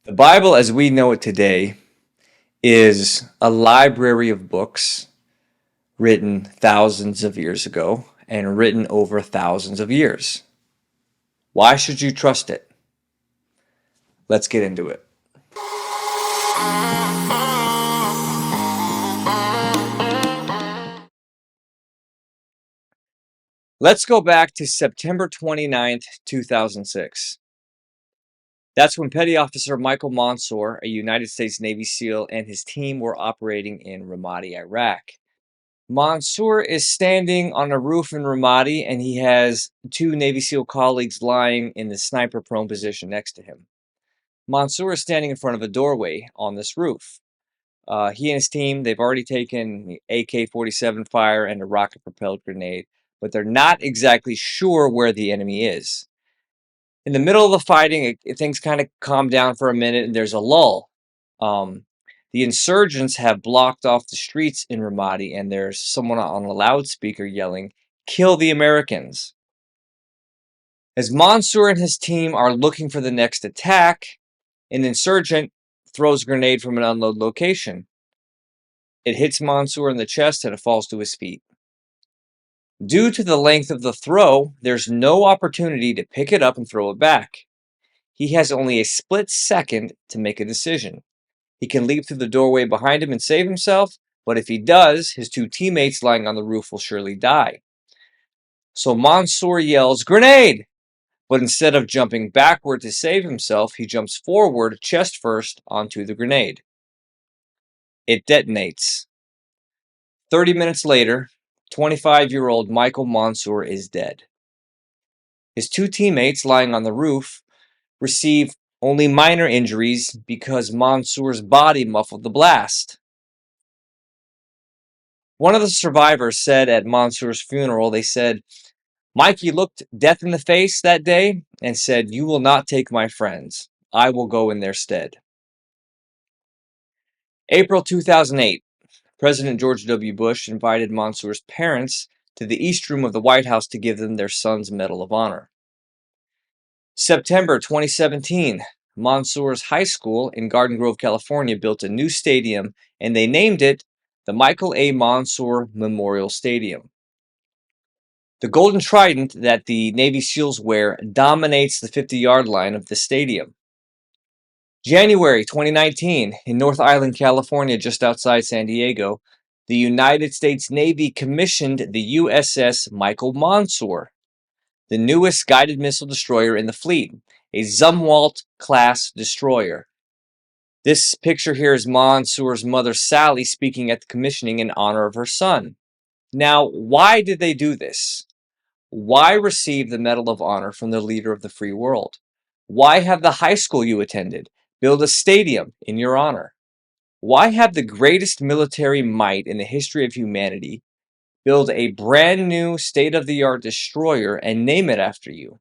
The Bible, as we know it today, is a library of books written thousands of years ago and written over thousands of years. Why should you trust it? Let's get into it. Let's go back to September 29th, 2006. That's when Petty Officer Michael Monsoor, a United States Navy SEAL, and his team were operating in Ramadi, Iraq. Monsoor is standing on a roof in Ramadi, and he has two Navy SEAL colleagues lying in the sniper prone position next to him. Monsoor is standing in front of a doorway on this roof. He and his team, they've already taken AK-47 fire and a rocket-propelled grenade, but they're not exactly sure where the enemy is. In the middle of the fighting, things kind of calm down for a minute, and there's a lull. The insurgents have blocked off the streets in Ramadi, and there's someone on a loudspeaker yelling, "Kill the Americans." As Monsoor and his team are looking for the next attack, an insurgent throws a grenade from an unknown location. It hits Monsoor in the chest and it falls to his feet. Due to the length of the throw, there's no opportunity to pick it up and throw it back. He has only a split second to make a decision. He can leap through the doorway behind him and save himself, but if he does, his two teammates lying on the roof will surely die. So Monsoor yells, "Grenade!" But instead of jumping backward to save himself, he jumps forward, chest first, onto the grenade. It detonates. 30 minutes later, 25-year-old Michael Monsoor is dead. His two teammates lying on the roof receive only minor injuries because Monsoor's body muffled the blast. One of the survivors said at Monsoor's funeral, they said, "Mikey looked death in the face that day and said, 'You will not take my friends. I will go in their stead.'" April 2008, President George W. Bush invited Monsoor's parents to the East Room of the White House to give them their son's Medal of Honor. September 2017, Monsoor's high school in Garden Grove, California built a new stadium, and they named it the Michael A. Monsoor Memorial Stadium. The golden trident that the Navy SEALs wear dominates the 50-yard line of the stadium. January 2019, in North Island, California, just outside San Diego, the United States Navy commissioned the USS Michael Monsoor, the newest guided missile destroyer in the fleet, a Zumwalt-class destroyer. This picture here is Monsoor's mother, Sally, speaking at the commissioning in honor of her son. Now, why did they do this? Why receive the Medal of Honor from the leader of the free world? Why have the high school you attended build a stadium in your honor? Why have the greatest military might in the history of humanity build a brand new state-of-the-art destroyer and name it after you?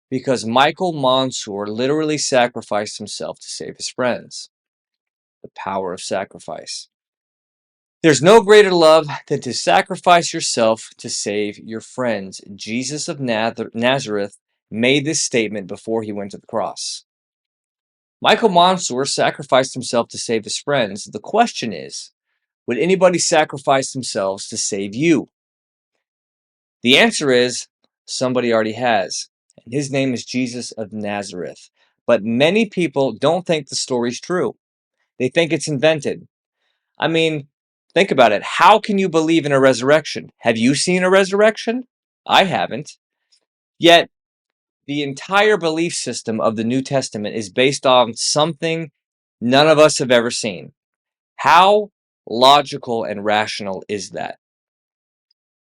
Because Michael Monsoor literally sacrificed himself to save his friends. The power of sacrifice. There's no greater love than to sacrifice yourself to save your friends. Jesus of Nazareth made this statement before he went to the cross. Michael Monsoor sacrificed himself to save his friends. The question is, would anybody sacrifice themselves to save you? The answer is, somebody already has, and his name is Jesus of Nazareth. But many people don't think the story's true. They think it's invented. I mean, think about it. How can you believe in a resurrection? Have you seen a resurrection? I haven't. Yet, the entire belief system of the New Testament is based on something none of us have ever seen. How logical and rational is that?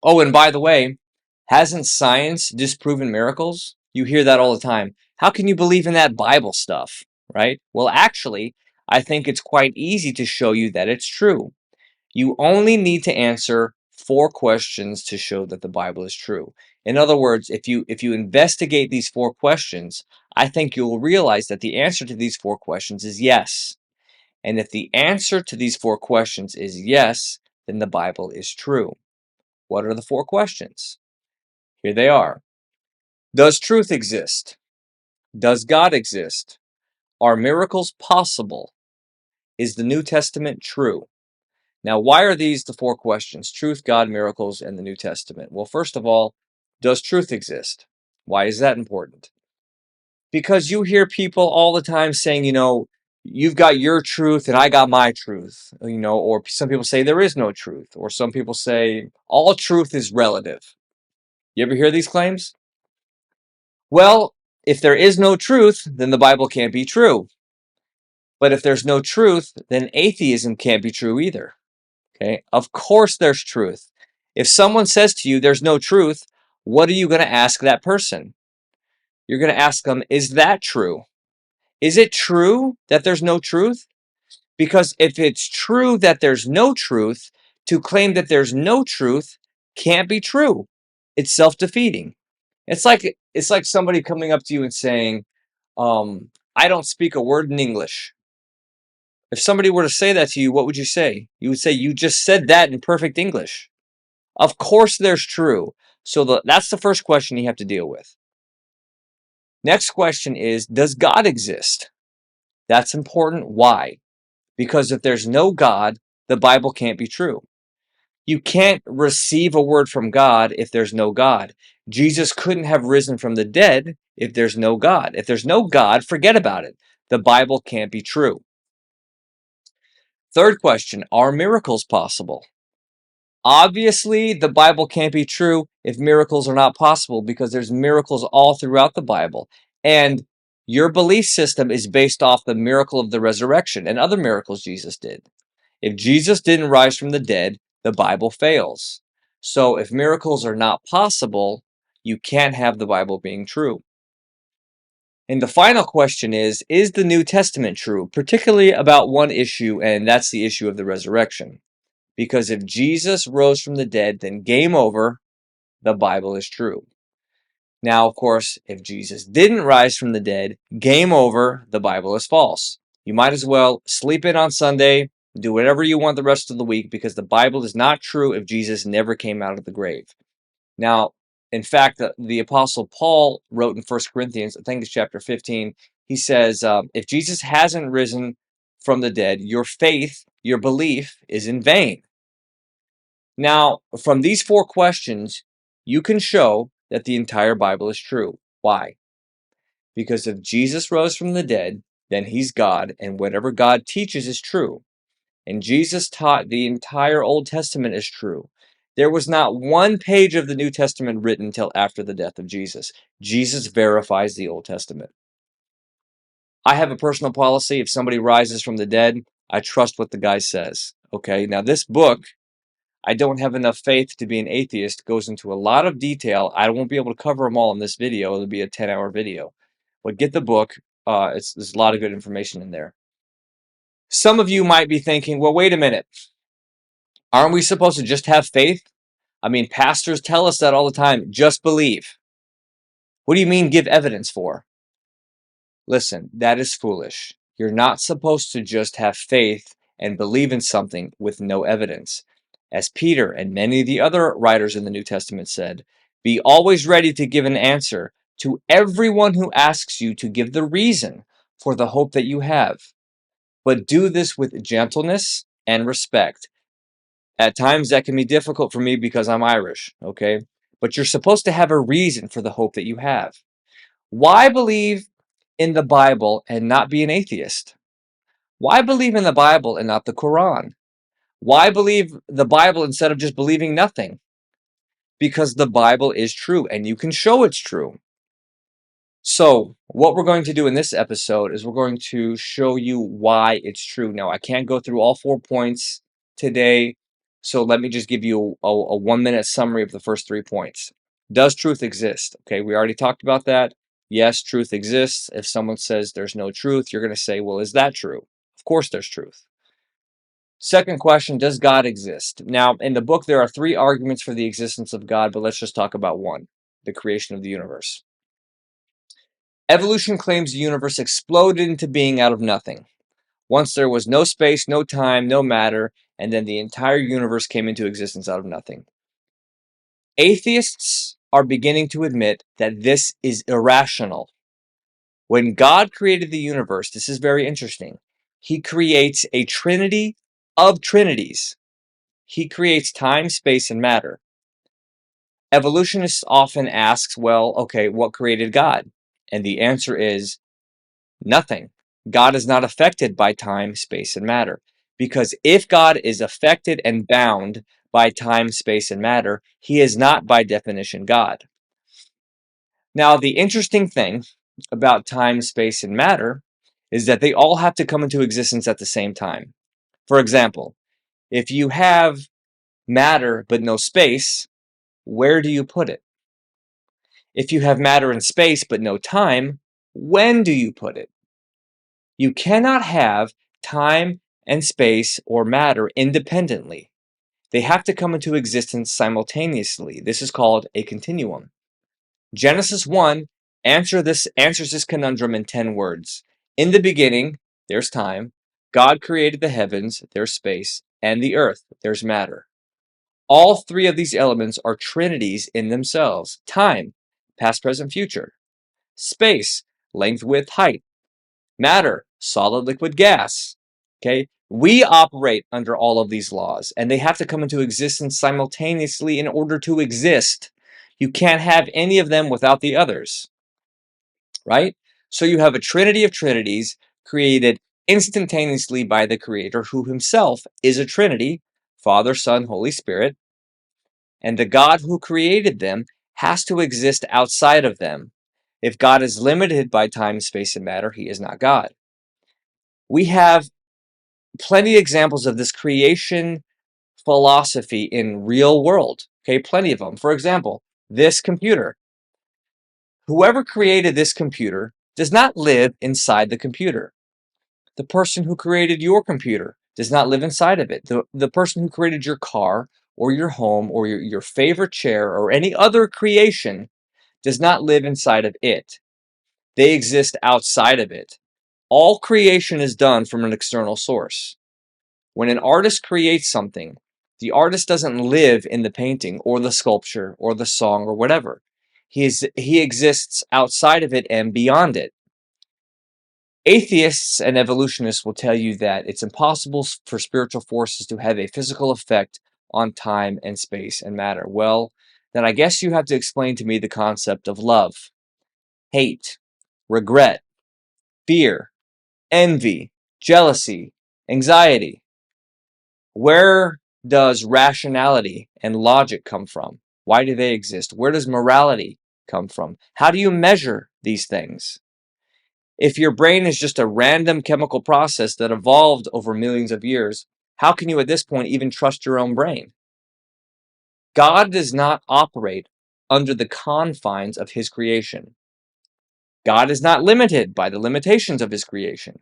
Oh, and by the way, hasn't science disproven miracles? You hear that all the time. How can you believe in that Bible stuff, right? Well, actually, I think it's quite easy to show you that it's true. You only need to answer 4 questions to show that the Bible is true. In other words, if you investigate these 4 questions, I think you'll realize that the answer to these 4 questions is yes. And if the answer to these 4 questions is yes, then the Bible is true. What are the 4 questions? Here they are. Does truth exist? Does God exist? Are miracles possible? Is the New Testament true? Now, why are these the four questions? Truth, God, miracles, and the New Testament. Well, first of all, does truth exist? Why is that important? Because you hear people all the time saying, you've got your truth and I got my truth, or some people say there is no truth, or some people say all truth is relative. You ever hear these claims? Well, if there is no truth, then the Bible can't be true. But if there's no truth, then atheism can't be true either. Okay? Of course there's truth. If someone says to you there's no truth, what are you going to ask that person? You're going to ask them, is that true? Is it true that there's no truth? Because if it's true that there's no truth, to claim that there's no truth can't be true. It's self-defeating. It's like somebody coming up to you and saying, I don't speak a word in English. If somebody were to say that to you, what would you say? You would say, you just said that in perfect English. Of course there's true. So that's the first question you have to deal with. Next question is, does God exist? That's important. Why? Because if there's no God, the Bible can't be true. You can't receive a word from God if there's no God. Jesus couldn't have risen from the dead if there's no God. If there's no God, forget about it. The Bible can't be true. Third question, are miracles possible? Obviously, the Bible can't be true if miracles are not possible, because there's miracles all throughout the Bible. And your belief system is based off the miracle of the resurrection and other miracles Jesus did. If Jesus didn't rise from the dead, the Bible fails. So if miracles are not possible, you can't have the Bible being true. And the final question is the New Testament true, particularly about one issue, and that's the issue of the resurrection? Because if Jesus rose from the dead, then game over, the Bible is true. Now, of course, if Jesus didn't rise from the dead, game over, the Bible is false. You might as well sleep in on Sunday, do whatever you want the rest of the week, because the Bible is not true if Jesus never came out of the grave. Now, in fact, the Apostle Paul wrote in 1 Corinthians, I think it's chapter 15, he says, if Jesus hasn't risen from the dead, your faith, your belief is in vain. Now, from these four questions, you can show that the entire Bible is true. Why? Because if Jesus rose from the dead, then he's God, and whatever God teaches is true. And Jesus taught the entire Old Testament is true. There was not one page of the New Testament written until after the death of Jesus. Jesus verifies the Old Testament. I have a personal policy. If somebody rises from the dead, I trust what the guy says. Okay, now this book, I don't have enough faith to be an atheist, goes into a lot of detail. I won't be able to cover them all in this video. It'll be a 10-hour video. But get the book. There's a lot of good information in there. Some of you might be thinking, well, wait a minute. Aren't we supposed to just have faith? I mean, pastors tell us that all the time. Just believe. What do you mean give evidence for? Listen, that is foolish. You're not supposed to just have faith and believe in something with no evidence. As Peter and many of the other writers in the New Testament said, be always ready to give an answer to everyone who asks you to give the reason for the hope that you have. But do this with gentleness and respect. At times that can be difficult for me because I'm Irish, okay? But you're supposed to have a reason for the hope that you have. Why believe in the Bible and not be an atheist? Why believe in the Bible and not the Quran? Why believe the Bible instead of just believing nothing? Because the Bible is true and you can show it's true. So what we're going to do in this episode is we're going to show you why it's true. Now, I can't go through all 4 points today, so let me just give you a 1-minute summary of the first 3 points. Does truth exist? Okay, we already talked about that. Yes, truth exists. If someone says there's no truth, you're going to say, well, is that true? Of course there's truth. Second question, does God exist? Now, in the book, there are 3 arguments for the existence of God, but let's just talk about one, the creation of the universe. Evolution claims the universe exploded into being out of nothing. Once there was no space, no time, no matter, and then the entire universe came into existence out of nothing. Atheists are beginning to admit that this is irrational. When God created the universe, this is very interesting. He creates a trinity of trinities. He creates time, space, and matter. Evolutionists often ask, well, okay, what created God? And the answer is nothing. God is not affected by time, space, and matter. Because if God is affected and bound by time, space, and matter, he is not by definition God. Now, the interesting thing about time, space, and matter is that they all have to come into existence at the same time. For example, if you have matter but no space, where do you put it? If you have matter and space but no time, when do you put it? You cannot have time and space or matter independently. They have to come into existence simultaneously. This is called a continuum. Genesis 1 answers this conundrum in 10 words. In the beginning, there's time. God created the heavens, there's space, and the earth, there's matter. All three of these elements are trinities in themselves. Time, past, present, future. Space, length, width, height. Matter, solid, liquid, gas. Okay? We operate under all of these laws, and they have to come into existence simultaneously in order to exist. You can't have any of them without the others, right? So you have a trinity of trinities created instantaneously by the Creator, who himself is a trinity, Father, Son, Holy Spirit, and the God who created them has to exist outside of them. If God is limited by time, space, and matter, he is not God. We have plenty of examples of this creation philosophy in real world. Okay, plenty of them. For example, this computer. Whoever created this computer does not live inside the computer. The person who created your computer does not live inside of it. The person who created your car or your home or your favorite chair or any other creation does not live inside of it. They exist outside of it. All creation is done from an external source. When an artist creates something, the artist doesn't live in the painting or the sculpture or the song or whatever. He exists outside of it and beyond it. Atheists and evolutionists will tell you that it's impossible for spiritual forces to have a physical effect on time and space and matter. Well, then I guess you have to explain to me the concept of love, hate, regret, fear, envy, jealousy, anxiety. Where does rationality and logic come from? Why do they exist? Where does morality come from? How do you measure these things? If your brain is just a random chemical process that evolved over millions of years, how can you at this point even trust your own brain? God does not operate under the confines of his creation. God is not limited by the limitations of his creation.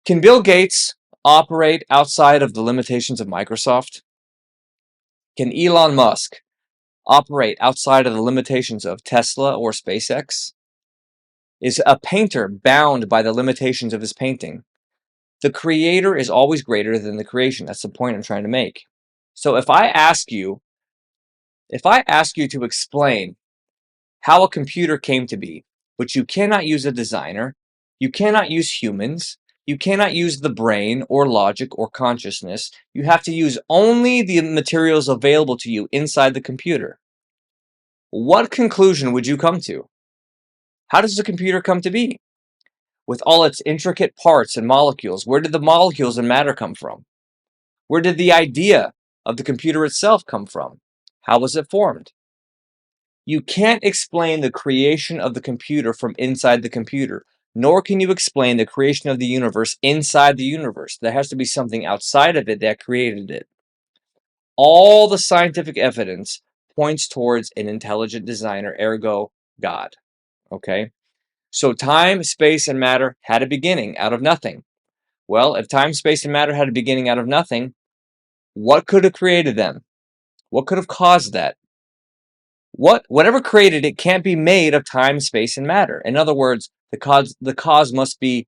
Can Bill Gates operate outside of the limitations of Microsoft? Can Elon Musk operate outside of the limitations of Tesla or SpaceX? Is a painter bound by the limitations of his painting? The creator is always greater than the creation. That's the point I'm trying to make. So if I ask you to explain how a computer came to be, which you cannot use a designer, you cannot use humans, you cannot use the brain or logic or consciousness, you have to use only the materials available to you inside the computer. What conclusion would you come to? How does the computer come to be? With all its intricate parts and molecules, where did the molecules and matter come from? Where did the idea of the computer itself come from? How was it formed? You can't explain the creation of the computer from inside the computer, nor can you explain the creation of the universe inside the universe. There has to be something outside of it that created it. All the scientific evidence points towards an intelligent designer, ergo God. Okay? So time, space, and matter had a beginning out of nothing. Well, if time, space, and matter had a beginning out of nothing, what could have created them? What could have caused that? Whatever created it can't be made of time, space, and matter. In other words, the cause must be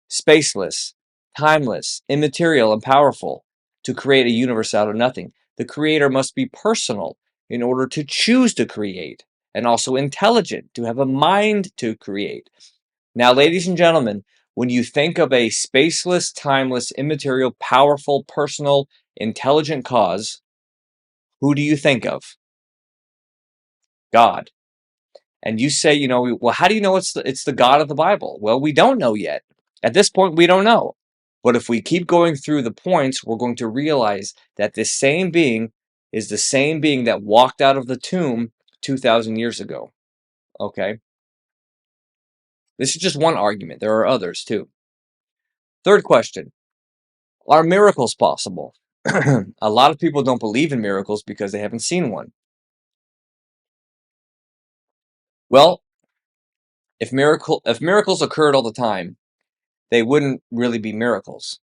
spaceless, timeless, immaterial, and powerful to create a universe out of nothing. The creator must be personal in order to choose to create. and also intelligent, to have a mind to create. Now, ladies and gentlemen, when you think of a spaceless, timeless, immaterial, powerful, personal, intelligent cause, who do you think of? God. And you say, well, how do you know it's the God of the Bible? Well, we don't know yet. At this point, we don't know. But if we keep going through the points, we're going to realize that this same being is the same being that walked out of the tomb 2,000 years ago. Okay? This is just one argument. There are others too. Third question. Are miracles possible? A lot of people don't believe in miracles because they haven't seen one. Well, if miracles occurred all the time, they wouldn't really be miracles.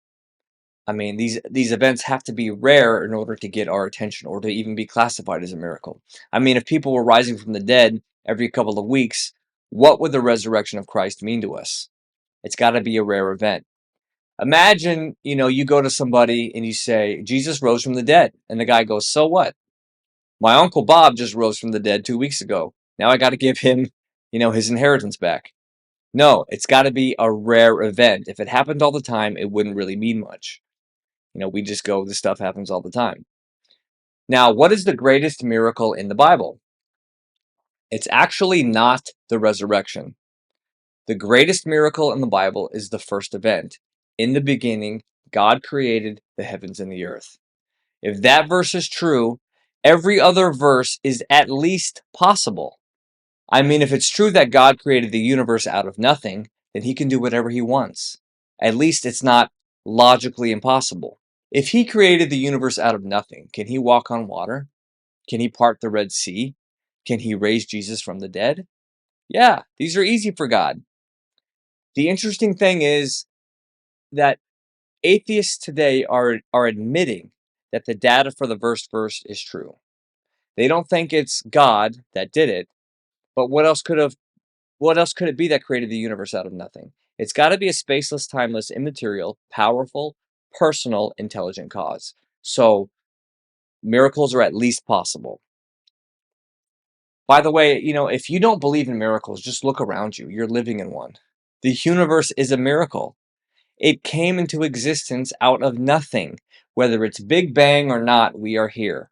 I mean, these events have to be rare in order to get our attention or to even be classified as a miracle. I mean, if people were rising from the dead every couple of weeks, what would the resurrection of Christ mean to us? It's got to be a rare event. Imagine, you go to somebody and you say, Jesus rose from the dead. And the guy goes, so what? My Uncle Bob just rose from the dead 2 weeks ago. Now I got to give him, his inheritance back. No, it's got to be a rare event. If it happened all the time, it wouldn't really mean much. We just go, this stuff happens all the time. Now, what is the greatest miracle in the Bible? It's actually not the resurrection. The greatest miracle in the Bible is the first event. In the beginning, God created the heavens and the earth. If that verse is true, every other verse is at least possible. I mean, if it's true that God created the universe out of nothing, then he can do whatever he wants. At least it's not logically impossible. If he created the universe out of nothing, can he walk on water? Can he part the Red Sea? Can he raise Jesus from the dead? Yeah, these are easy for God. The interesting thing is that atheists today are admitting that the data for the first verse is true. They don't think it's God that did it, but what else could it be that created the universe out of nothing? It's got to be a spaceless, timeless, immaterial, powerful, personal, intelligent cause. So miracles are at least possible. By the way, if you don't believe in miracles, just look around you. You're living in one. The universe is a miracle. It came into existence out of nothing. Whether it's Big Bang or not, we are here.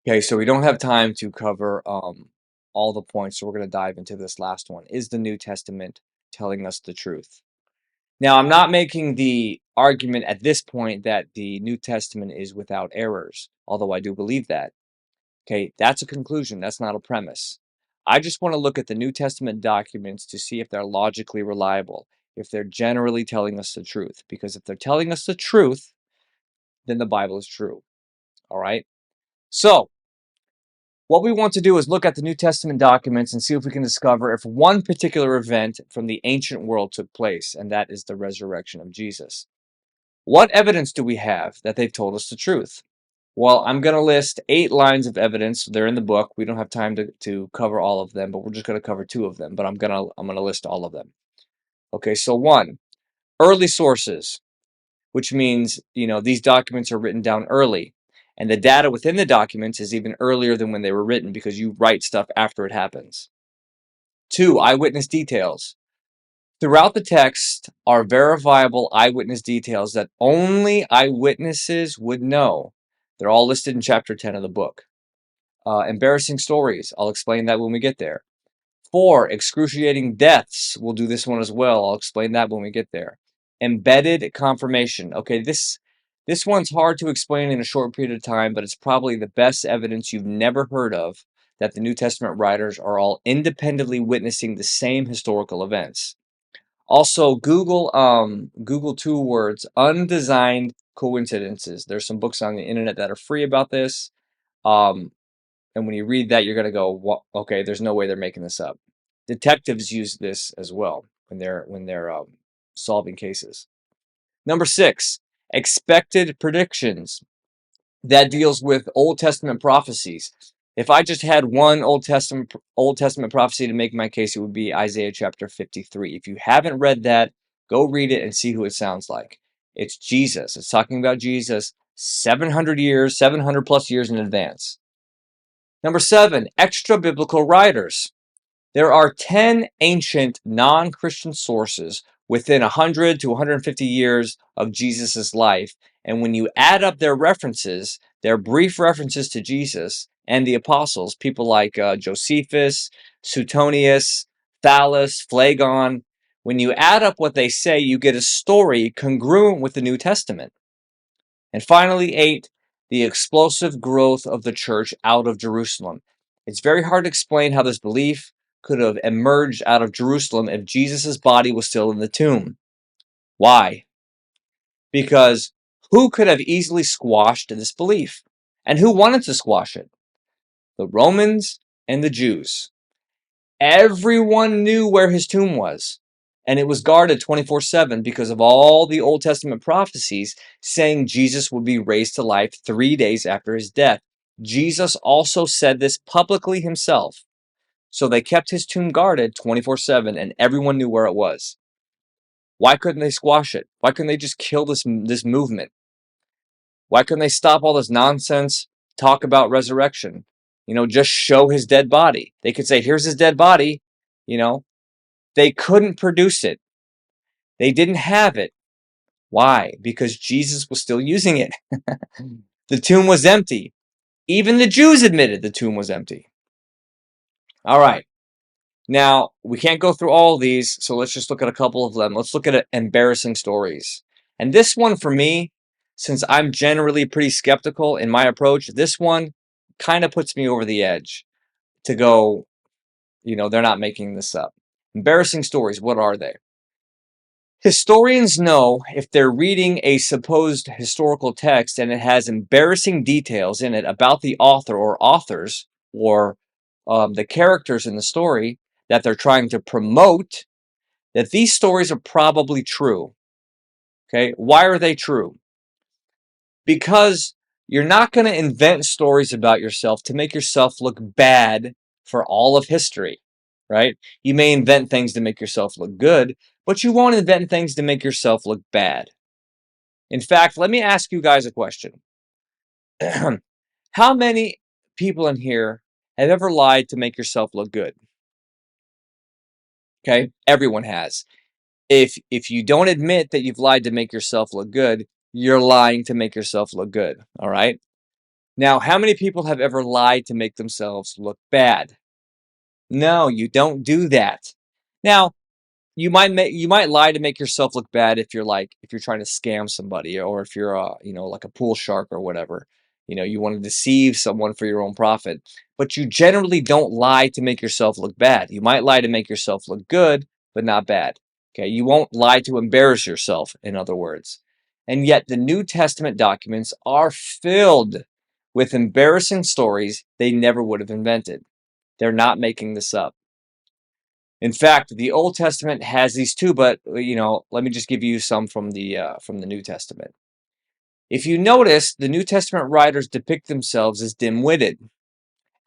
Okay, so we don't have time to cover all the points, so we're going to dive into this last one. Is the New Testament telling us the truth? Now, I'm not making the argument at this point that the New Testament is without errors, although I do believe that. Okay, that's a conclusion. That's not a premise. I just want to look at the New Testament documents to see if they're logically reliable, if they're generally telling us the truth. Because if they're telling us the truth, then the Bible is true. All right? So, what we want to do is look at the New Testament documents and see if we can discover if one particular event from the ancient world took place, and that is the resurrection of Jesus. What evidence do we have that they've told us the truth? Well, I'm going to list 8 lines of evidence. They're in the book. We don't have time to cover all of them, but we're just going to cover 2 of them. But I'm going to list all of them. Okay, so 1, early sources, which means, these documents are written down early. And the data within the documents is even earlier than when they were written because you write stuff after it happens. 2, eyewitness details. Throughout the text are verifiable eyewitness details that only eyewitnesses would know. They're all listed in chapter 10 of the book. Embarrassing stories. I'll explain that when we get there. 4, excruciating deaths. We'll do this one as well. I'll explain that when we get there. Embedded confirmation. Okay, this one's hard to explain in a short period of time, but it's probably the best evidence you've never heard of that the New Testament writers are all independently witnessing the same historical events. Also, Google 2 words, undesigned coincidences. There's some books on the internet that are free about this. And when you read that, you're going to go, well, okay, there's no way they're making this up. Detectives use this as well when they're solving cases. Number 6, expected predictions. That deals with Old Testament prophecies. If I just had one Old Testament prophecy to make my case, it would be Isaiah chapter 53. If you haven't read that, go read it and see who it sounds like. It's Jesus. It's talking about Jesus 700 plus years in advance. Number 7, extra biblical writers. There are 10 ancient non-Christian sources within 100 to 150 years of Jesus' life. And when you add up their references, their brief references to Jesus and the apostles, people like Josephus, Suetonius, Thallus, Phlegon, when you add up what they say, you get a story congruent with the New Testament. And finally, 8, the explosive growth of the church out of Jerusalem. It's very hard to explain how this belief could have emerged out of Jerusalem if Jesus' body was still in the tomb. Why? Because who could have easily squashed this belief? And who wanted to squash it? The Romans and the Jews. Everyone knew where his tomb was, and it was guarded 24/7 because of all the Old Testament prophecies saying Jesus would be raised to life 3 days after his death. Jesus also said this publicly himself. So they kept his tomb guarded 24/7, and everyone knew where it was. Why couldn't they squash it? Why couldn't they just kill this movement? Why couldn't they stop all this nonsense talk about resurrection? Just show his dead body. They could say, here's his dead body. They couldn't produce it. They didn't have it. Why? Because Jesus was still using it. The tomb was empty. Even the Jews admitted the tomb was empty. All right. Now, we can't go through all of these, so let's just look at a couple of them. Let's look at embarrassing stories. And this one for me, since I'm generally pretty skeptical in my approach, this one kind of puts me over the edge to go, they're not making this up. Embarrassing stories, what are they? Historians know if they're reading a supposed historical text and it has embarrassing details in it about the author or authors or the characters in the story that they're trying to promote, that these stories are probably true. Okay, why are they true? Because you're not going to invent stories about yourself to make yourself look bad for all of history, right? You may invent things to make yourself look good, but you won't invent things to make yourself look bad. In fact, let me ask you guys a question. How many people in here have ever lied to make yourself look good? Okay, everyone has. If you don't admit that you've lied to make yourself look good, you're lying to make yourself look good, all right? Now, how many people have ever lied to make themselves look bad? No, you don't do that. Now, you might lie to make yourself look bad if you're trying to scam somebody, or if you're like a pool shark or whatever. You want to deceive someone for your own profit. But you generally don't lie to make yourself look bad. You might lie to make yourself look good, but not bad. Okay, you won't lie to embarrass yourself, in other words. And yet the New Testament documents are filled with embarrassing stories they never would have invented. They're not making this up. In fact, the Old Testament has these too, but let me just give you some from the New Testament. If you notice, the New Testament writers depict themselves as dim-witted.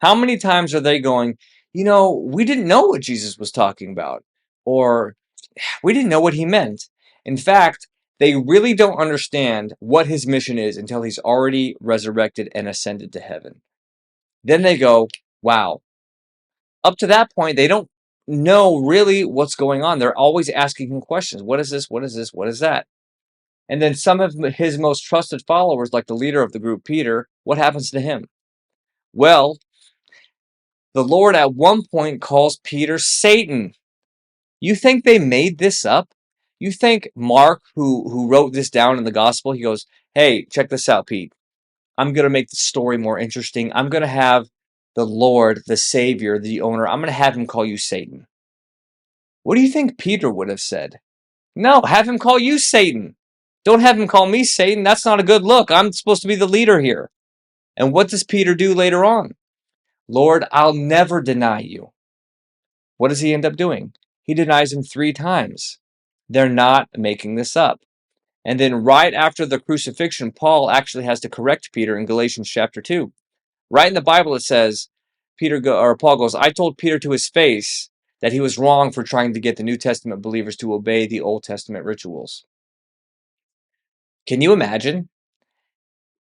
How many times are they going, we didn't know what Jesus was talking about, or we didn't know what he meant. In fact, they really don't understand what his mission is until he's already resurrected and ascended to heaven. Then they go, wow. Up to that point, they don't know really what's going on. They're always asking him questions. What is this? What is this? What is that? And then some of his most trusted followers, like the leader of the group, Peter, what happens to him? Well, the Lord at one point calls Peter Satan. You think they made this up? You think Mark, who wrote this down in the gospel, he goes, hey, check this out, Pete. I'm going to make the story more interesting. I'm going to have the Lord, the Savior, the owner, I'm going to have him call you Satan. What do you think Peter would have said? No, have him call you Satan. Don't have him call me Satan. That's not a good look. I'm supposed to be the leader here. And what does Peter do later on? Lord, I'll never deny you. What does he end up doing? He denies him 3 times. They're not making this up. And then right after the crucifixion, Paul actually has to correct Peter in Galatians chapter 2. Right in the Bible it says, Paul goes, I told Peter to his face that he was wrong for trying to get the New Testament believers to obey the Old Testament rituals. Can you imagine?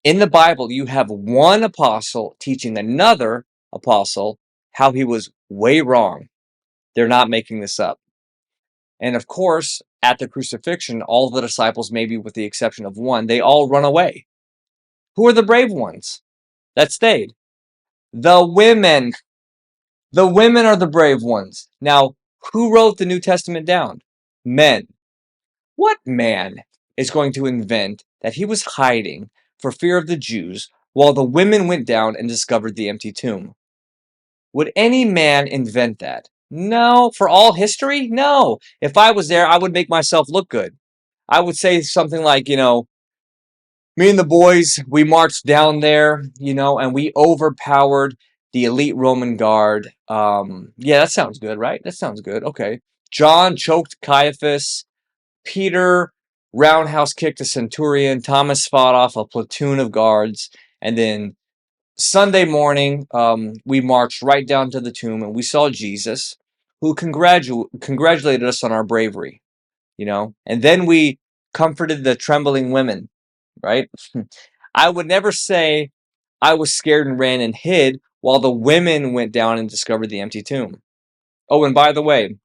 In the Bible, you have one apostle teaching another apostle how he was way wrong. They're not making this up. And of course, at the crucifixion, all the disciples, maybe with the exception of one, they all run away. Who are the brave ones that stayed? The women. The women are the brave ones. Now, who wrote the New Testament down? Men. What man is going to invent that he was hiding for fear of the Jews while the women went down and discovered the empty tomb? Would any man invent that? No. For all history? No. If I was there, I would make myself look good. I would say something like, me and the boys, we marched down there, and we overpowered the elite Roman guard. Yeah, that sounds good, right? That sounds good. Okay. John choked Caiaphas. Peter roundhouse kicked a centurion. Thomas fought off a platoon of guards. And then Sunday morning, we marched right down to the tomb and we saw Jesus, who congratulated us on our bravery, and then we comforted the trembling women, right? I would never say I was scared and ran and hid while the women went down and discovered the empty tomb. Oh, and by the way,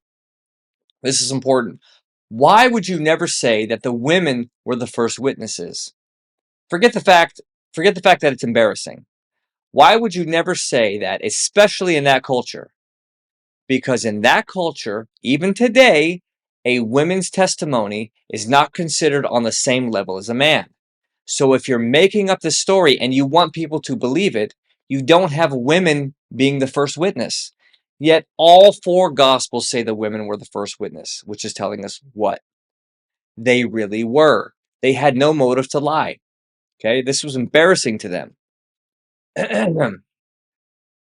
this is important. Why would you never say that the women were the first witnesses? Forget the fact that it's embarrassing. Why would you never say that, especially in that culture? Because in that culture, even today, a woman's testimony is not considered on the same level as a man. So if you're making up the story and you want people to believe it, you don't have women being the first witness. Yet all four gospels say the women were the first witness, which is telling us what? They really were. They had no motive to lie. Okay, this was embarrassing to them.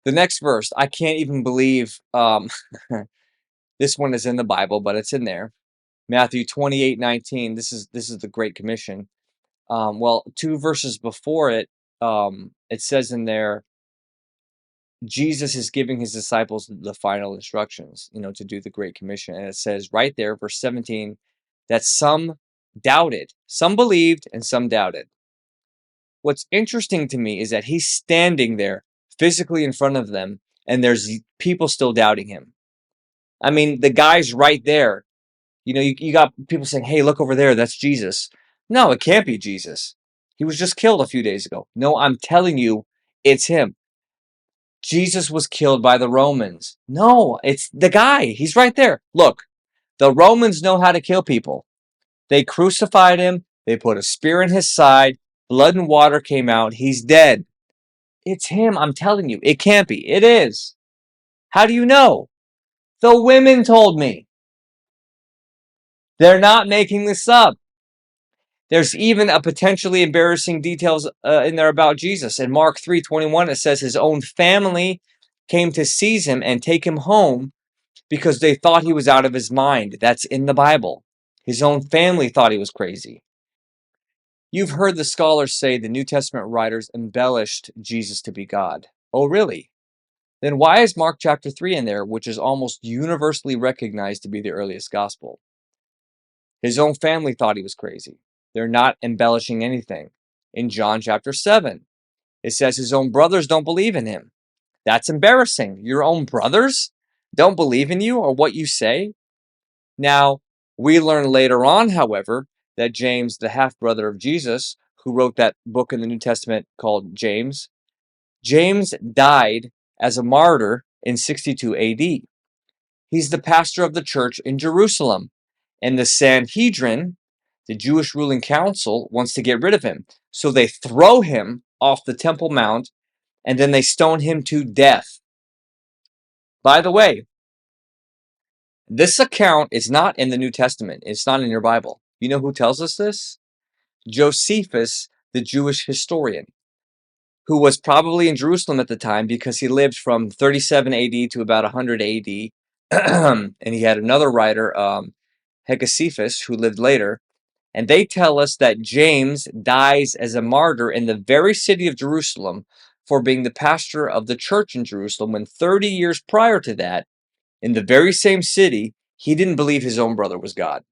The next verse, I can't even believe this one is in the Bible, but it's in there. Matthew 28:19. This is the Great Commission. Well, two verses before it, it says in there, Jesus is giving his disciples the final instructions, to do the Great Commission. And it says right there, verse 17, that some doubted, some believed, and some doubted. What's interesting to me is that he's standing there physically in front of them, and there's people still doubting him. I mean, the guy's right there. You got people saying, hey, look over there, that's Jesus. No, it can't be Jesus. He was just killed a few days ago. No, I'm telling you, it's him. Jesus was killed by the Romans. No, it's the guy. He's right there. Look, the Romans know how to kill people. They crucified him. They put a spear in his side. Blood and water came out. He's dead. It's him. I'm telling you. It can't be. It is. How do you know? The women told me. They're not making this up. There's even a potentially embarrassing details in there about Jesus. In Mark 3:21, it says his own family came to seize him and take him home because they thought he was out of his mind. That's in the Bible. His own family thought he was crazy. You've heard the scholars say the New Testament writers embellished Jesus to be God. Oh, really? Then why is Mark chapter 3 in there, which is almost universally recognized to be the earliest gospel? His own family thought he was crazy. They're not embellishing anything. In John chapter 7, it says his own brothers don't believe in him. That's embarrassing. Your own brothers don't believe in you or what you say? Now, we learn later on, however, that James, the half-brother of Jesus, who wrote that book in the New Testament called James, James died as a martyr in 62 AD. He's the pastor of the church in Jerusalem, and the Sanhedrin, the Jewish ruling council, wants to get rid of him. So they throw him off the Temple Mount, and then they stone him to death. By the way, this account is not in the New Testament. It's not in your Bible. You know who tells us this? Josephus, the Jewish historian, who was probably in Jerusalem at the time because he lived from 37 AD to about 100 AD. And he had another writer, Hecasephus, who lived later. And they tell us that James dies as a martyr in the very city of Jerusalem for being the pastor of the church in Jerusalem when 30 years prior to that, in the very same city, he didn't believe his own brother was God.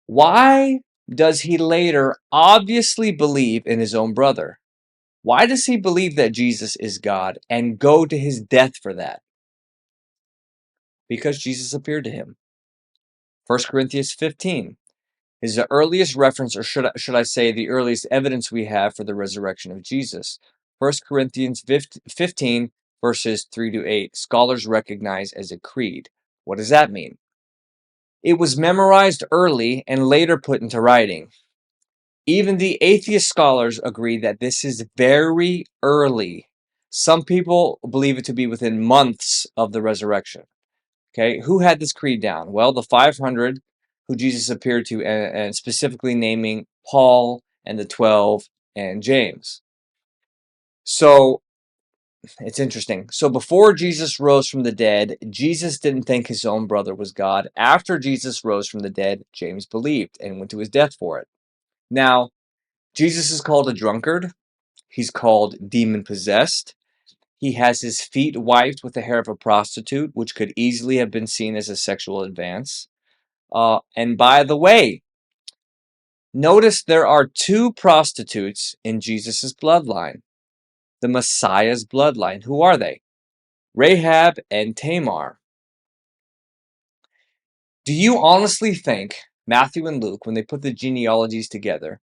Why does he later obviously believe in his own brother? Why does he believe that Jesus is God and go to his death for that? Because Jesus appeared to him. 1 Corinthians 15 is the earliest reference, or should I say the earliest evidence we have for the resurrection of Jesus. 1 Corinthians 15, verses 3 to 8, scholars recognize as a creed. What does that mean? It was memorized early and later put into writing. Even the atheist scholars agree that this is very early. Some people believe it to be within months of the resurrection. Okay, who had this creed down? Well, the 500 who Jesus appeared to, and specifically naming Paul and the 12 and James. So it's interesting. So before Jesus rose from the dead, Jesus didn't think his own brother was God. After Jesus rose from the dead, James believed and went to his death for it. Now, Jesus is called a drunkard. He's called demon-possessed. He has his feet wiped with the hair of a prostitute, which could easily have been seen as a sexual advance. And by the way, notice there are two prostitutes in Jesus' bloodline, the Messiah's bloodline. Who are they? Rahab and Tamar. Do you honestly think Matthew and Luke, when they put the genealogies together,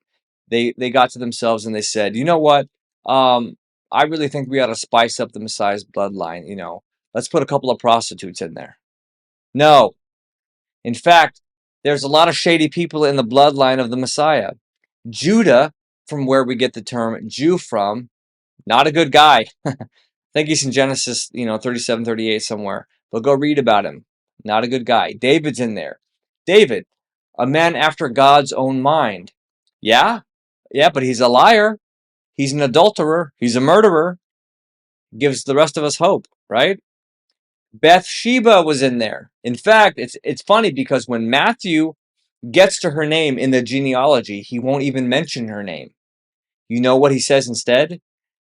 they got to themselves and they said, you know what? I really think we ought to spice up the Messiah's bloodline. Let's put a couple of prostitutes in there. No. In fact, there's a lot of shady people in the bloodline of the Messiah. Judah, from where we get the term Jew from, not a good guy. I think he's in Genesis, 37, 38 somewhere. But go read about him. Not a good guy. David's in there. David, a man after God's own mind. Yeah, but he's a liar. He's an adulterer. He's a murderer. Gives the rest of us hope, right? Bathsheba was in there. In fact, it's funny because when Matthew gets to her name in the genealogy, he won't even mention her name. You know what he says instead?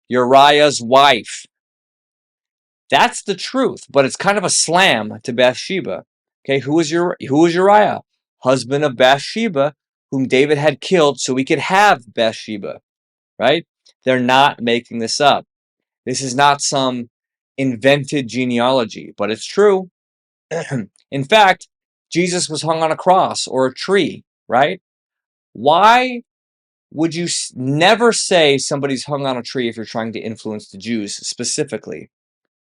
Uriah's wife. That's the truth, but it's kind of a slam to Bathsheba. Okay, who was Uriah? Husband of Bathsheba, whom David had killed so he could have Bathsheba, right? They're not making this up. This is not some invented genealogy, but it's true. In fact, Jesus was hung on a cross or a tree, right? Why would you never say somebody's hung on a tree if you're trying to influence the Jews specifically?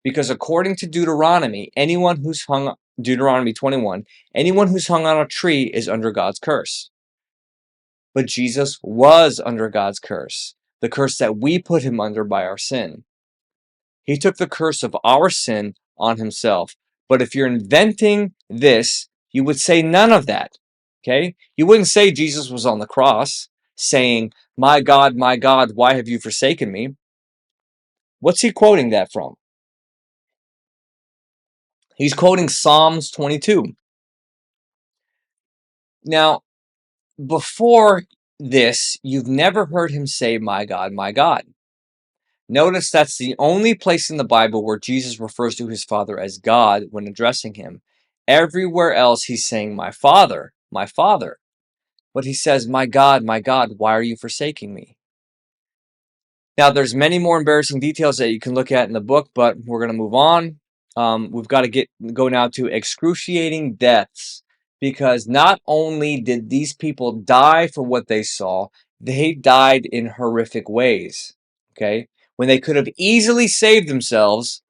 Because according to Deuteronomy 21, anyone who's hung on a tree is under God's curse. But Jesus was under God's curse, the curse that we put him under by our sin. He took the curse of our sin on himself. But if you're inventing this, you would say none of that. Okay? You wouldn't say Jesus was on the cross saying, my God, why have you forsaken me? What's he quoting that from? He's quoting Psalms 22. Now, before this, you've never heard him say, my God, my God. Notice that's the only place in the Bible where Jesus refers to his Father as God when addressing him. Everywhere else, he's saying, my Father, my Father. But he says, my God, why are you forsaking me? Now, there's many more embarrassing details that you can look at in the book, but we're going to move on. We've got to go now to excruciating deaths, because not only did these people die for what they saw, they died in horrific ways, okay? When they could have easily saved themselves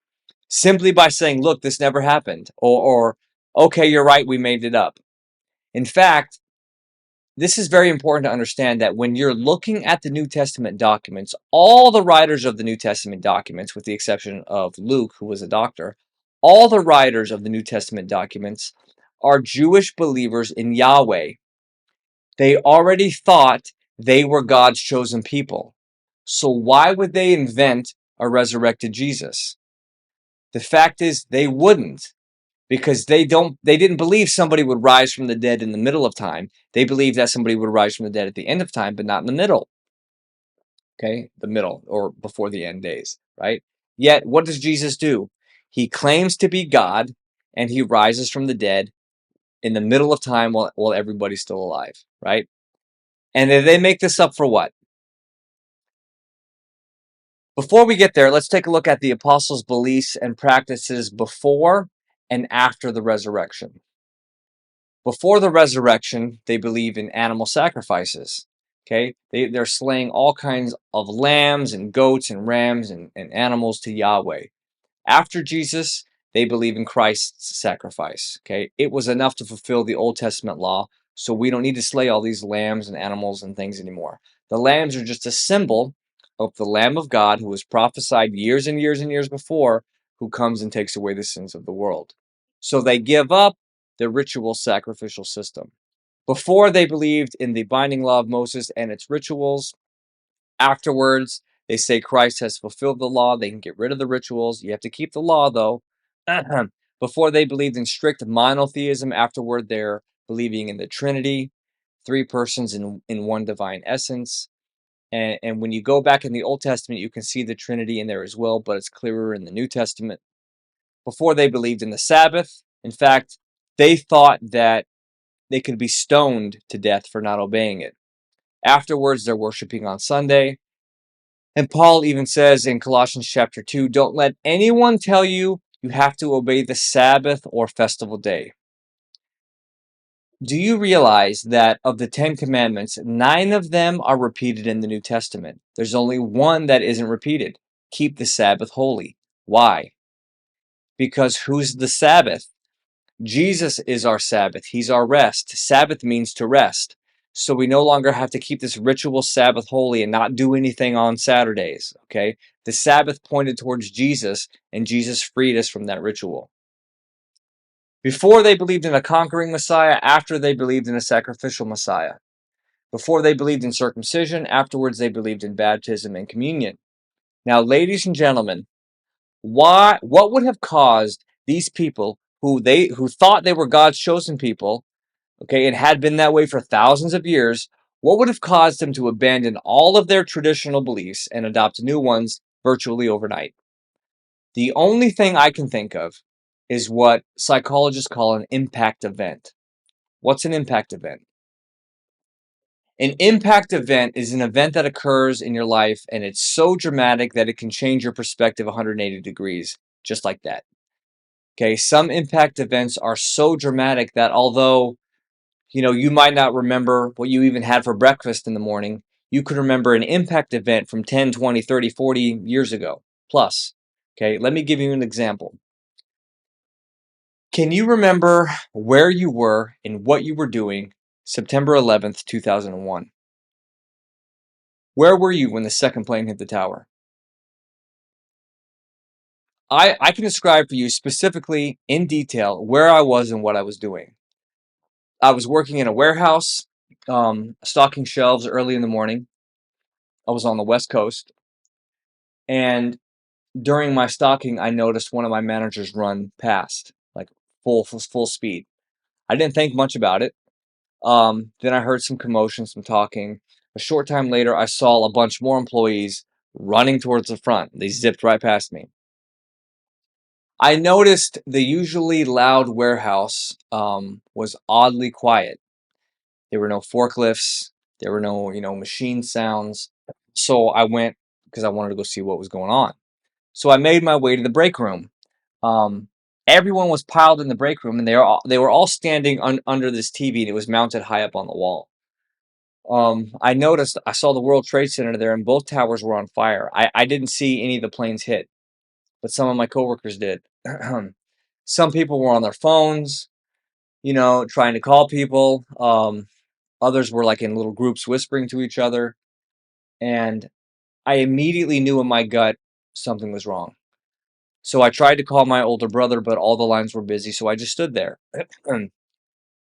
simply by saying, look, this never happened, or okay, you're right, we made it up. In fact, this is very important to understand that when you're looking at the New Testament documents, all the writers of the New Testament documents, with the exception of Luke, who was a doctor, all the writers of the New Testament documents are Jewish believers in Yahweh. They already thought they were God's chosen people. So why would they invent a resurrected Jesus? The fact is they wouldn't. Because they didn't believe somebody would rise from the dead in the middle of time. They believed that somebody would rise from the dead at the end of time, but not in the middle. Okay, the middle, or before the end days, right? Yet, what does Jesus do? He claims to be God, and he rises from the dead in the middle of time while everybody's still alive, right? And they make this up for what? Before we get there, let's take a look at the apostles' beliefs and practices before and after the resurrection. Before the resurrection, they believed in animal sacrifices. Okay, they're slaying all kinds of lambs and goats and rams and animals to Yahweh. After Jesus, they believe in Christ's sacrifice. Okay, it was enough to fulfill the Old Testament law, so we don't need to slay all these lambs and animals and things anymore. The lambs are just a symbol of the Lamb of God who was prophesied years and years and years before, who comes and takes away the sins of the world. So they give up the ritual sacrificial system. Before, they believed in the binding law of Moses and its rituals. Afterwards, they say Christ has fulfilled the law. They can get rid of the rituals. You have to keep the law, though. Before, they believed in strict monotheism. Afterward, they're believing in the Trinity, three persons in one divine essence. And when you go back in the Old Testament, you can see the Trinity in there as well, but it's clearer in the New Testament. Before, they believed in the Sabbath. In fact, they thought that they could be stoned to death for not obeying it. Afterwards, they're worshiping on Sunday. And Paul even says in Colossians chapter 2, don't let anyone tell you you have to obey the Sabbath or festival day. Do you realize that of the 10 commandments, 9 of them are repeated in the New Testament? There's only one that isn't repeated. Keep the Sabbath holy. Why? Because who's the Sabbath? Jesus is our Sabbath. He's our rest. Sabbath means to rest. So we no longer have to keep this ritual Sabbath holy and not do anything on Saturdays, okay? The Sabbath pointed towards Jesus, and Jesus freed us from that ritual. Before, they believed in a conquering Messiah. After, they believed in a sacrificial Messiah. Before, they believed in circumcision. Afterwards, they believed in baptism and communion. Now, ladies and gentlemen, what would have caused these people who thought they were God's chosen people, okay, and had been that way for thousands of years, what would have caused them to abandon all of their traditional beliefs and adopt new ones virtually overnight? The only thing I can think of is what psychologists call an impact event. What's an impact event? An impact event is an event that occurs in your life, and it's so dramatic that it can change your perspective 180 degrees, just like that. Okay, some impact events are so dramatic that although you might not remember what you even had for breakfast in the morning, you could remember an impact event from 10, 20, 30, 40 years ago plus. Okay, let me give you an example. Can you remember where you were and what you were doing September 11th, 2001? Where were you when the second plane hit the tower? I can describe for you specifically in detail where I was and what I was doing. I was working in a warehouse, stocking shelves early in the morning. I was on the West Coast, and during my stocking, I noticed one of my managers run past, like full speed. I didn't think much about it. Then I heard some commotion, some talking. A short time later, I saw a bunch more employees running towards the front. They zipped right past me. I noticed the usually loud warehouse was oddly quiet. There were no forklifts. There were no, machine sounds. So I went because I wanted to go see what was going on. So I made my way to the break room. Um, Everyone was piled in the break room, and they were all standing under this TV, and it was mounted high up on the wall. I saw the World Trade Center there, and both towers were on fire. I didn't see any of the planes hit, but some of my coworkers did. Some people were on their phones, trying to call people. Others were like in little groups whispering to each other. And I immediately knew in my gut something was wrong. So I tried to call my older brother, but all the lines were busy. So I just stood there.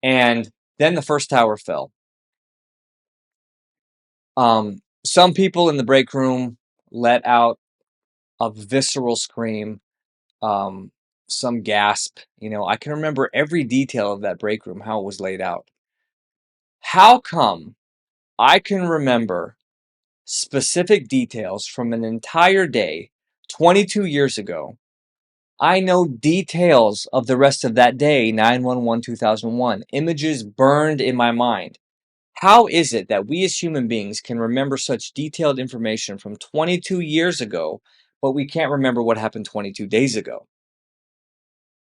And then the first tower fell. Some people in the break room let out a visceral scream, some gasp. I can remember every detail of that break room, how it was laid out. How come I can remember specific details from an entire day 22 years ago? I know details of the rest of that day, 9/11/2001, images burned in my mind. How is it that we as human beings can remember such detailed information from 22 years ago, but we can't remember what happened 22 days ago?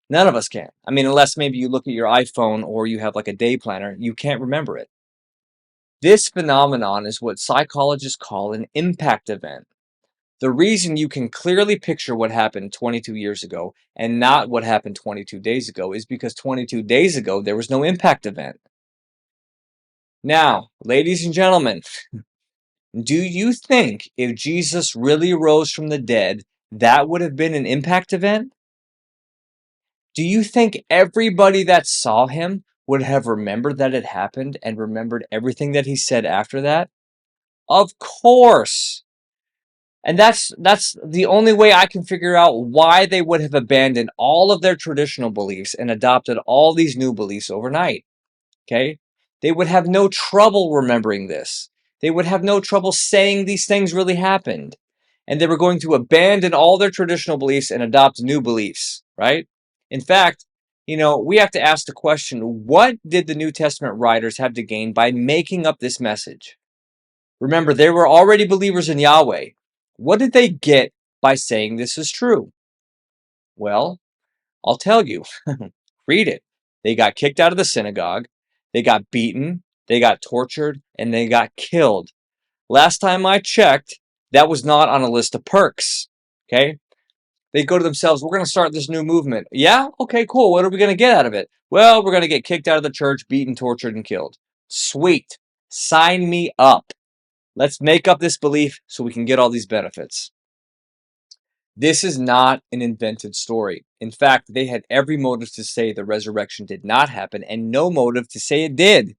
None of us can. I mean, unless maybe you look at your iPhone or you have like a day planner, you can't remember it. This phenomenon is what psychologists call an impact event. The reason you can clearly picture what happened 22 years ago and not what happened 22 days ago is because 22 days ago there was no impact event. Now, ladies and gentlemen, do you think if Jesus really rose from the dead, that would have been an impact event? Do you think everybody that saw him would have remembered that it happened and remembered everything that he said after that? Of course. And that's the only way I can figure out why they would have abandoned all of their traditional beliefs and adopted all these new beliefs overnight. Okay? They would have no trouble remembering this. They would have no trouble saying these things really happened. And they were going to abandon all their traditional beliefs and adopt new beliefs, right? In fact, we have to ask the question, what did the New Testament writers have to gain by making up this message? Remember, they were already believers in Yahweh. What did they get by saying this is true? Well, I'll tell you. Read it. They got kicked out of the synagogue. They got beaten. They got tortured. And they got killed. Last time I checked, that was not on a list of perks. Okay? They go to themselves, we're going to start this new movement. Yeah? Okay, cool. What are we going to get out of it? Well, we're going to get kicked out of the church, beaten, tortured, and killed. Sweet. Sign me up. Let's make up this belief so we can get all these benefits. This is not an invented story. In fact, they had every motive to say the resurrection did not happen and no motive to say it did.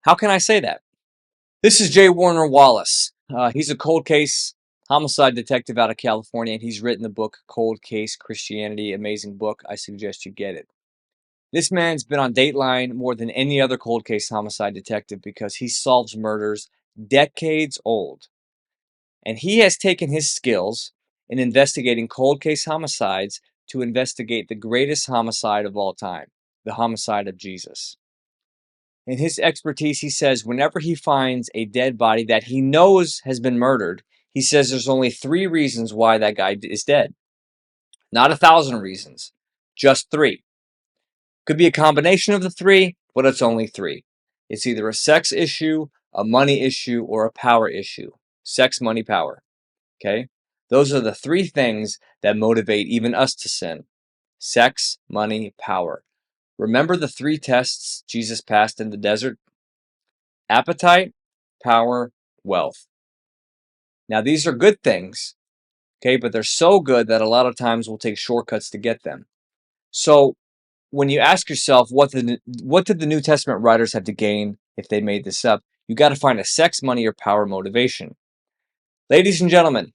How can I say that? This is J. Warner Wallace. He's a cold case homicide detective out of California, and he's written the book Cold Case Christianity. Amazing book. I suggest you get it. This man's been on Dateline more than any other cold case homicide detective because he solves murders decades old. And he has taken his skills in investigating cold case homicides to investigate the greatest homicide of all time, the homicide of Jesus. In his expertise, he says whenever he finds a dead body that he knows has been murdered, he says there's only 3 reasons why that guy is dead. Not 1,000 reasons, just 3. Could be a combination of the 3, but it's only 3. It's either a sex issue, a money issue, or a power issue. Sex, money, power. Okay? Those are the 3 things that motivate even us to sin. Sex, money, power. Remember the 3 tests Jesus passed in the desert? Appetite, power, wealth. Now, these are good things, okay, but they're so good that a lot of times we'll take shortcuts to get them. So, when you ask yourself, what did the New Testament writers have to gain if they made this up? You got to find a sex, money, or power motivation. Ladies and gentlemen,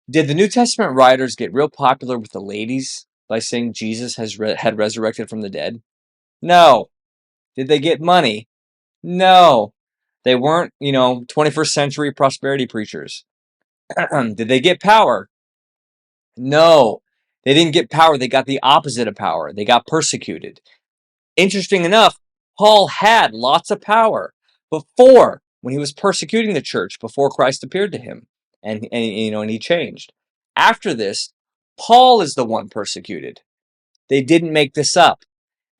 did the New Testament writers get real popular with the ladies by saying Jesus had resurrected from the dead? No. Did they get money? No. They weren't, 21st century prosperity preachers. Did they get power? No. They didn't get power. They got the opposite of power. They got persecuted. Interesting enough, Paul had lots of power before, when he was persecuting the church, before Christ appeared to him, and he changed. After this, Paul is the one persecuted. They didn't make this up.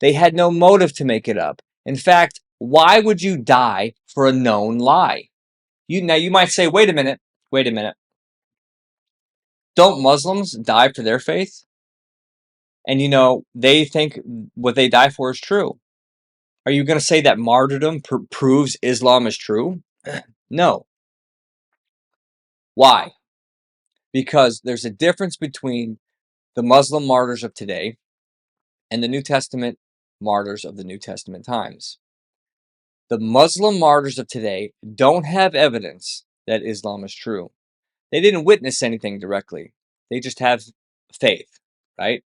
They had no motive to make it up. In fact, why would you die for a known lie? Now you might say, wait a minute. Don't Muslims die for their faith? And they think what they die for is true. Are you going to say that martyrdom proves Islam is true? No. Why? Because there's a difference between the Muslim martyrs of today and the New Testament martyrs of the New Testament times. The Muslim martyrs of today don't have evidence that Islam is true. They didn't witness anything directly. They just have faith, right?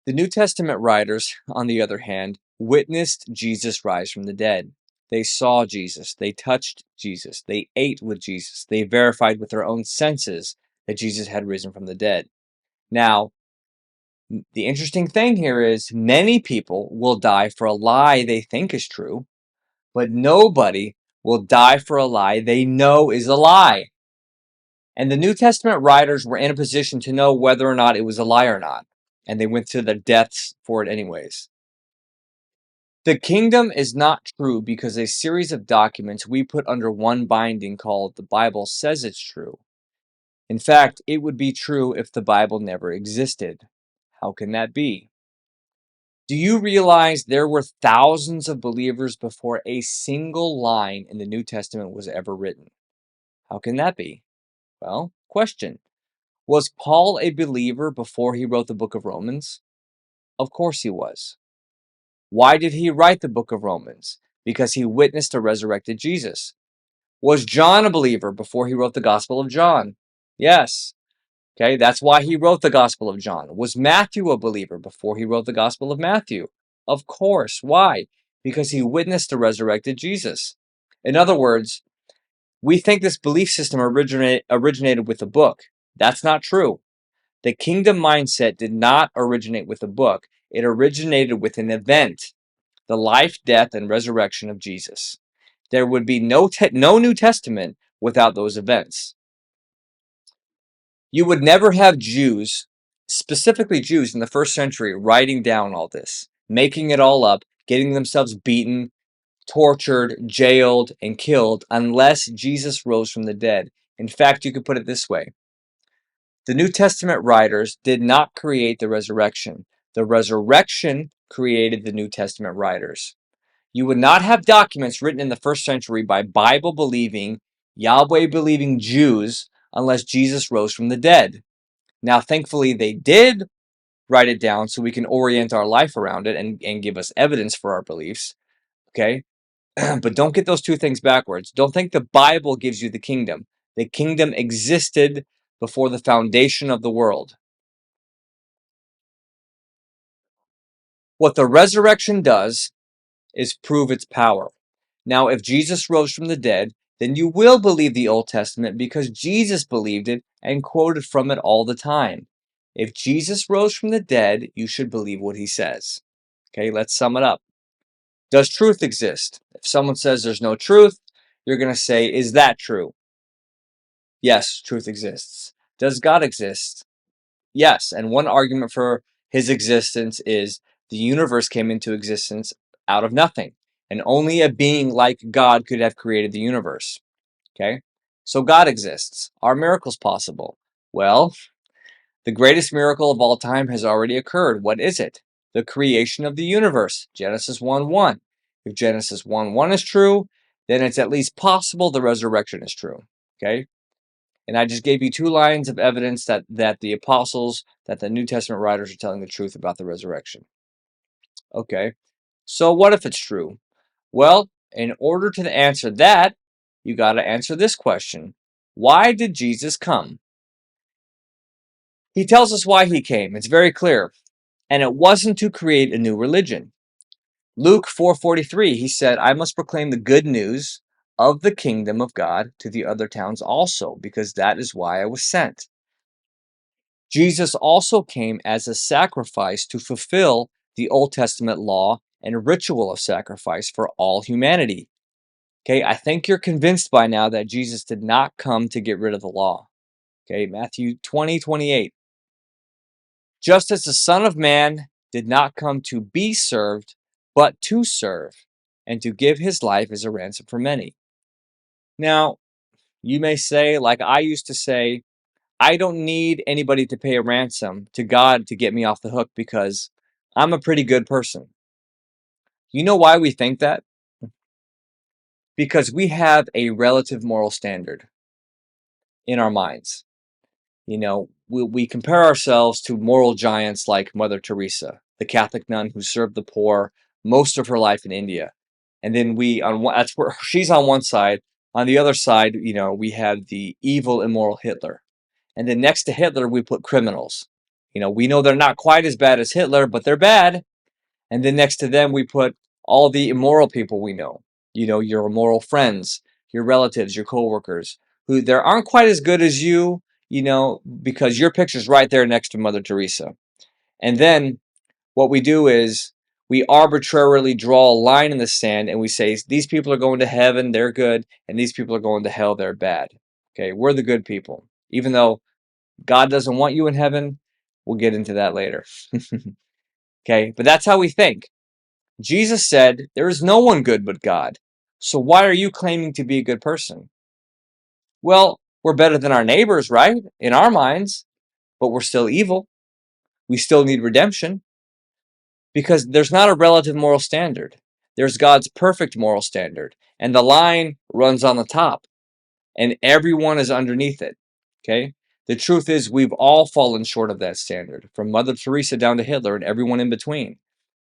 The New Testament writers, on the other hand, witnessed Jesus rise from the dead. They saw Jesus. They touched Jesus. They ate with Jesus. They verified with their own senses that Jesus had risen from the dead. Now, the interesting thing here is many people will die for a lie they think is true, but nobody will die for a lie they know is a lie. And the New Testament writers were in a position to know whether or not it was a lie or not. And they went to the deaths for it anyways. The kingdom is not true because a series of documents we put under one binding called the Bible says it's true. In fact, it would be true if the Bible never existed. How can that be? Do you realize there were thousands of believers before a single line in the New Testament was ever written? How can that be? Well, question. Was Paul a believer before he wrote the book of Romans? Of course he was. Why did he write the book of Romans? Because he witnessed a resurrected Jesus. Was John a believer before he wrote the Gospel of John? Yes. Okay, that's why he wrote the Gospel of John. Was Matthew a believer before he wrote the Gospel of Matthew? Of course. Why? Because he witnessed a resurrected Jesus. In other words, we think this belief system originated with a book. That's not true. The kingdom mindset did not originate with a book. It originated with an event, the life, death, and resurrection of Jesus. There would be no New Testament without those events. You would never have Jews, specifically Jews in the first century, writing down all this, making it all up, getting themselves beaten, tortured, jailed, and killed unless Jesus rose from the dead. In fact, you could put it this way. The New Testament writers did not create the resurrection. The resurrection created the New Testament writers. You would not have documents written in the first century by Bible-believing, Yahweh-believing Jews unless Jesus rose from the dead. Now, thankfully, they did write it down so we can orient our life around it and give us evidence for our beliefs. Okay? But don't get those two things backwards. Don't think the Bible gives you the kingdom. The kingdom existed before the foundation of the world. What the resurrection does is prove its power. Now, if Jesus rose from the dead, then you will believe the Old Testament because Jesus believed it and quoted from it all the time. If Jesus rose from the dead, you should believe what he says. Okay, let's sum it up. Does truth exist? If someone says there's no truth, you're going to say, is that true? Yes, truth exists. Does God exist? Yes, and one argument for his existence is the universe came into existence out of nothing, and only a being like God could have created the universe. Okay? So God exists. Are miracles possible? Well, the greatest miracle of all time has already occurred. What is it? The creation of the universe. Genesis 1:1. If Genesis 1:1 is true, then it's at least possible the resurrection is true. Okay? And I just gave you 2 lines of evidence that the apostles, that the New Testament writers are telling the truth about the resurrection. Okay, so what if it's true? Well, in order to answer that, you got to answer this question. Why did Jesus come? He tells us why he came. It's very clear. And it wasn't to create a new religion. Luke 4:43, he said, I must proclaim the good news of the kingdom of God to the other towns also, because that is why I was sent. Jesus also came as a sacrifice to fulfill the Old Testament law and ritual of sacrifice for all humanity. Okay, I think you're convinced by now that Jesus did not come to get rid of the law. Okay, Matthew 20:28. Just as the Son of Man did not come to be served, but to serve, and to give his life as a ransom for many. Now, you may say, like I used to say, I don't need anybody to pay a ransom to God to get me off the hook because I'm a pretty good person. You know why we think that? Because we have a relative moral standard in our minds. You know, we compare ourselves to moral giants like Mother Teresa, the Catholic nun who served the poor most of her life in India. And then that's where she's on one side. On the other side, you know, we have the evil, immoral Hitler. And then next to Hitler, we put criminals. You know, we know they're not quite as bad as Hitler, but they're bad. And then next to them, we put all the immoral people we know. You know, your immoral friends, your relatives, your coworkers, who there aren't quite as good as you, you know, because your picture's right there next to Mother Teresa. And then what we do is we arbitrarily draw a line in the sand and we say, these people are going to heaven, they're good, and these people are going to hell, they're bad. Okay, we're the good people. even though God doesn't want you in heaven. We'll get into that later. Okay, but that's how we think. Jesus said, there is no one good but God. So why are you claiming to be a good person? Well, we're better than our neighbors, right? In our minds, but we're still evil. We still need redemption because there's not a relative moral standard. There's God's perfect moral standard, and the line runs on the top, and everyone is underneath it. Okay? The truth is, we've all fallen short of that standard, from Mother Teresa down to Hitler and everyone in between.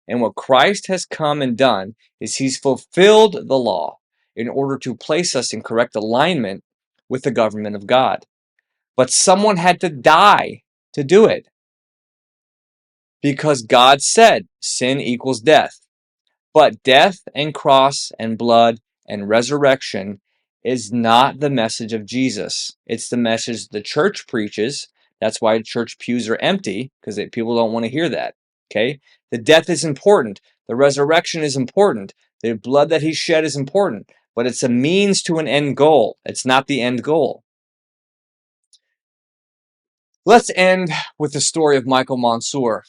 And what Christ has come and done is he's fulfilled the law in order to place us in correct alignment with the government of God. But someone had to die to do it. Because God said sin equals death. But death and cross and blood and resurrection is not the message of Jesus. It's the message the church preaches. That's why church pews are empty, because people don't want to hear that. Okay? The death is important. The resurrection is important. The blood that he shed is important. But it's a means to an end goal. It's not the end goal. Let's end with the story of Michael Monsoor.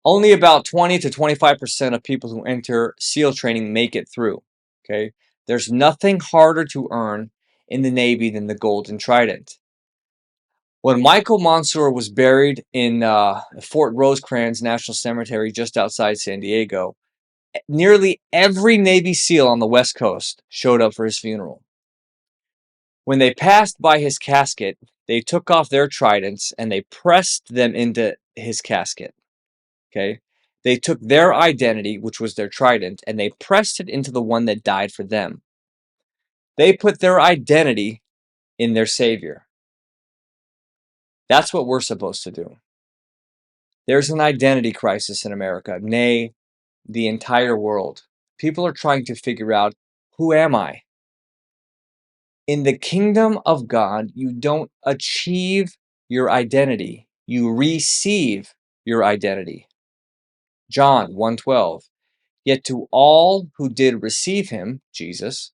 Only about 20 to 25% of people who enter SEAL training make it through. Okay? There's nothing harder to earn in the Navy than the Golden Trident. When Michael Monsoor was buried in Fort Rosecrans National Cemetery just outside San Diego, nearly every Navy SEAL on the West Coast showed up for his funeral. When they passed by his casket, they took off their tridents and they pressed them into his casket. Okay? They took their identity, which was their trident, and they pressed it into the one that died for them. They put their identity in their Savior. That's what we're supposed to do. There's an identity crisis in America, nay, the entire world. People are trying to figure out, who am I? In the kingdom of God, you don't achieve your identity. You receive your identity. John 1:12. Yet to all who did receive him, Jesus,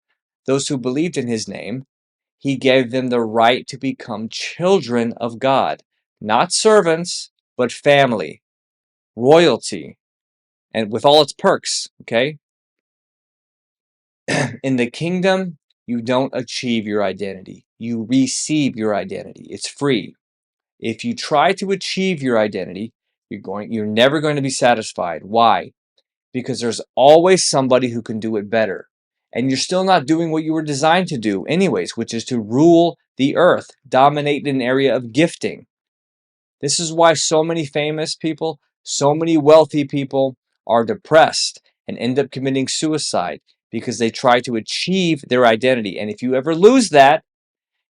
those who believed in his name, he gave them the right to become children of God. Not servants, but family, royalty, and with all its perks, okay? In the kingdom, you don't achieve your identity. You receive your identity. It's free. If you try to achieve your identity, you're never going to be satisfied. Why? Because there's always somebody who can do it better. And you're still not doing what you were designed to do anyways, which is to rule the earth, dominate an area of gifting. This is why so many famous people, so many wealthy people are depressed and end up committing suicide because they try to achieve their identity. And if you ever lose that,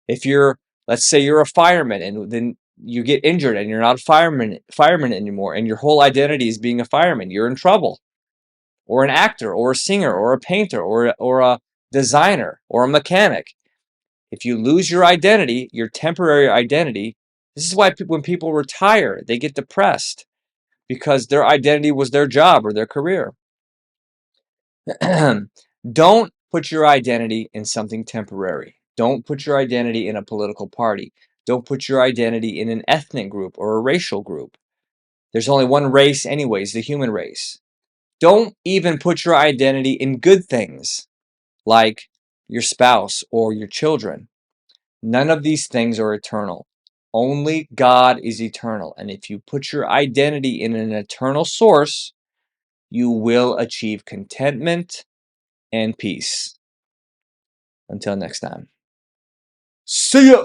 if you're, let's say you're a fireman and then you get injured and you're not a fireman anymore and your whole identity is being a fireman, you're in trouble. Or an actor, or a singer, or a painter, or a designer, or a mechanic. If you lose your identity, your temporary identity, this is why when people retire, they get depressed because their identity was their job or their career. Don't put your identity in something temporary. Don't put your identity in a political party. Don't put your identity in an ethnic group or a racial group. There's only one race anyways, the human race. Don't even put your identity in good things like your spouse or your children. None of these things are eternal. Only God is eternal. And if you put your identity in an eternal source, you will achieve contentment and peace. Until next time. See ya!